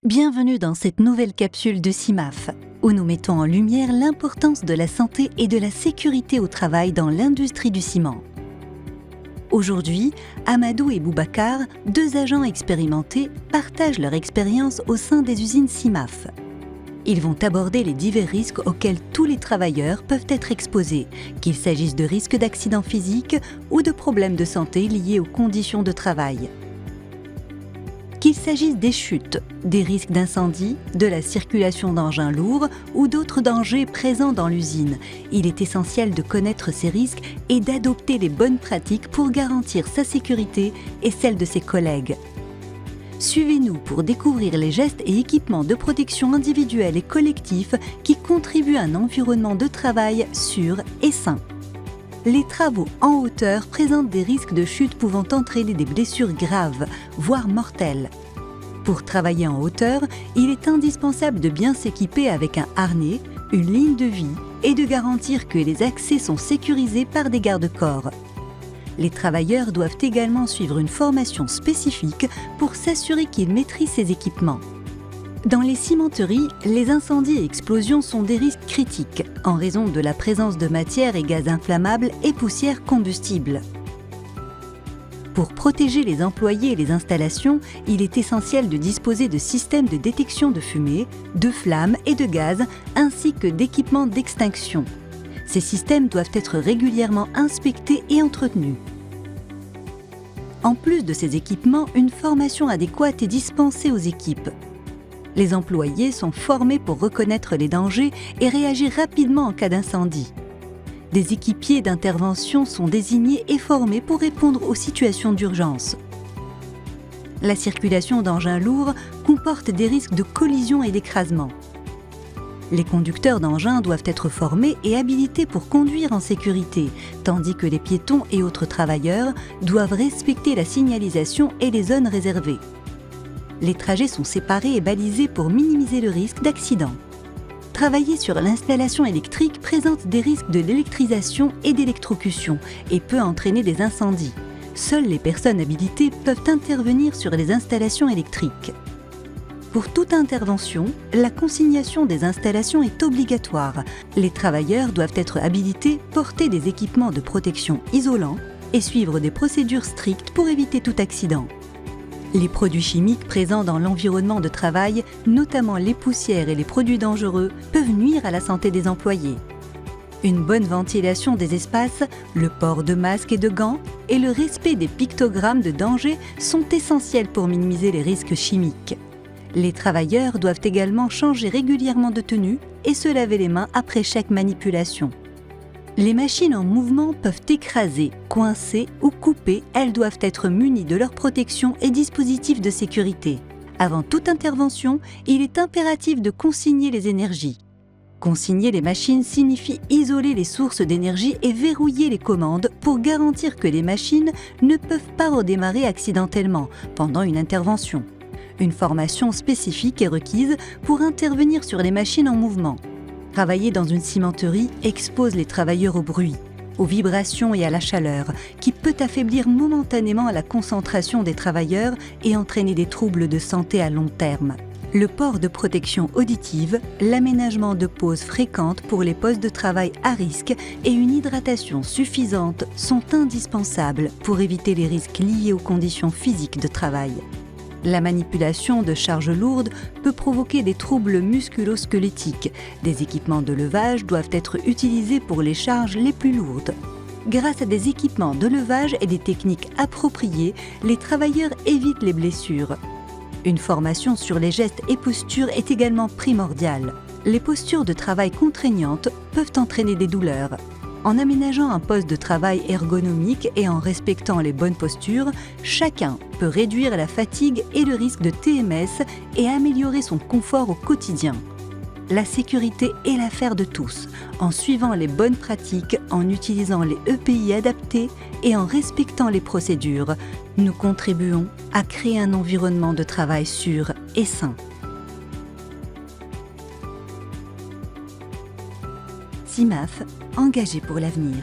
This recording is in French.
Bienvenue dans cette nouvelle capsule de CIMAF, où nous mettons en lumière l'importance de la santé et de la sécurité au travail dans l'industrie du ciment. Aujourd'hui, Amadou et Boubacar, deux agents expérimentés, partagent leur expérience au sein des usines CIMAF. Ils vont aborder les divers risques auxquels tous les travailleurs peuvent être exposés, qu'il s'agisse de risques d'accidents physiques ou de problèmes de santé liés aux conditions de travail. Qu'il s'agisse des chutes, des risques d'incendie, de la circulation d'engins lourds ou d'autres dangers présents dans l'usine, il est essentiel de connaître ces risques et d'adopter les bonnes pratiques pour garantir sa sécurité et celle de ses collègues. Suivez-nous pour découvrir les gestes et équipements de protection individuelle et collectifs qui contribuent à un environnement de travail sûr et sain. Les travaux en hauteur présentent des risques de chute pouvant entraîner des blessures graves, voire mortelles. Pour travailler en hauteur, il est indispensable de bien s'équiper avec un harnais, une ligne de vie et de garantir que les accès sont sécurisés par des garde-corps. Les travailleurs doivent également suivre une formation spécifique pour s'assurer qu'ils maîtrisent ces équipements. Dans les cimenteries, les incendies et explosions sont des risques critiques en raison de la présence de matières et gaz inflammables et poussières combustibles. Pour protéger les employés et les installations, il est essentiel de disposer de systèmes de détection de fumée, de flammes et de gaz, ainsi que d'équipements d'extinction. Ces systèmes doivent être régulièrement inspectés et entretenus. En plus de ces équipements, une formation adéquate est dispensée aux équipes. Les employés sont formés pour reconnaître les dangers et réagir rapidement en cas d'incendie. Des équipiers d'intervention sont désignés et formés pour répondre aux situations d'urgence. La circulation d'engins lourds comporte des risques de collision et d'écrasement. Les conducteurs d'engins doivent être formés et habilités pour conduire en sécurité, tandis que les piétons et autres travailleurs doivent respecter la signalisation et les zones réservées. Les trajets sont séparés et balisés pour minimiser le risque d'accident. Travailler sur l'installation électrique présente des risques de l'électrisation et d'électrocution et peut entraîner des incendies. Seules les personnes habilitées peuvent intervenir sur les installations électriques. Pour toute intervention, la consignation des installations est obligatoire. Les travailleurs doivent être habilités, porter des équipements de protection isolants et suivre des procédures strictes pour éviter tout accident. Les produits chimiques présents dans l'environnement de travail, notamment les poussières et les produits dangereux, peuvent nuire à la santé des employés. Une bonne ventilation des espaces, le port de masques et de gants et le respect des pictogrammes de danger sont essentiels pour minimiser les risques chimiques. Les travailleurs doivent également changer régulièrement de tenue et se laver les mains après chaque manipulation. Les machines en mouvement peuvent écraser, coincer ou couper. Elles doivent être munies de leur protection et dispositifs de sécurité. Avant toute intervention, il est impératif de consigner les énergies. Consigner les machines signifie isoler les sources d'énergie et verrouiller les commandes pour garantir que les machines ne peuvent pas redémarrer accidentellement pendant une intervention. Une formation spécifique est requise pour intervenir sur les machines en mouvement. Travailler dans une cimenterie expose les travailleurs au bruit, aux vibrations et à la chaleur, qui peut affaiblir momentanément la concentration des travailleurs et entraîner des troubles de santé à long terme. Le port de protection auditive, l'aménagement de pauses fréquentes pour les postes de travail à risque et une hydratation suffisante sont indispensables pour éviter les risques liés aux conditions physiques de travail. La manipulation de charges lourdes peut provoquer des troubles musculo-squelettiques. Des équipements de levage doivent être utilisés pour les charges les plus lourdes. Grâce à des équipements de levage et des techniques appropriées, les travailleurs évitent les blessures. Une formation sur les gestes et postures est également primordiale. Les postures de travail contraignantes peuvent entraîner des douleurs. En aménageant un poste de travail ergonomique et en respectant les bonnes postures, chacun peut réduire la fatigue et le risque de TMS et améliorer son confort au quotidien. La sécurité est l'affaire de tous, en suivant les bonnes pratiques, en utilisant les EPI adaptés et en respectant les procédures. Nous contribuons à créer un environnement de travail sûr et sain. CIMAF, engagé pour l'avenir.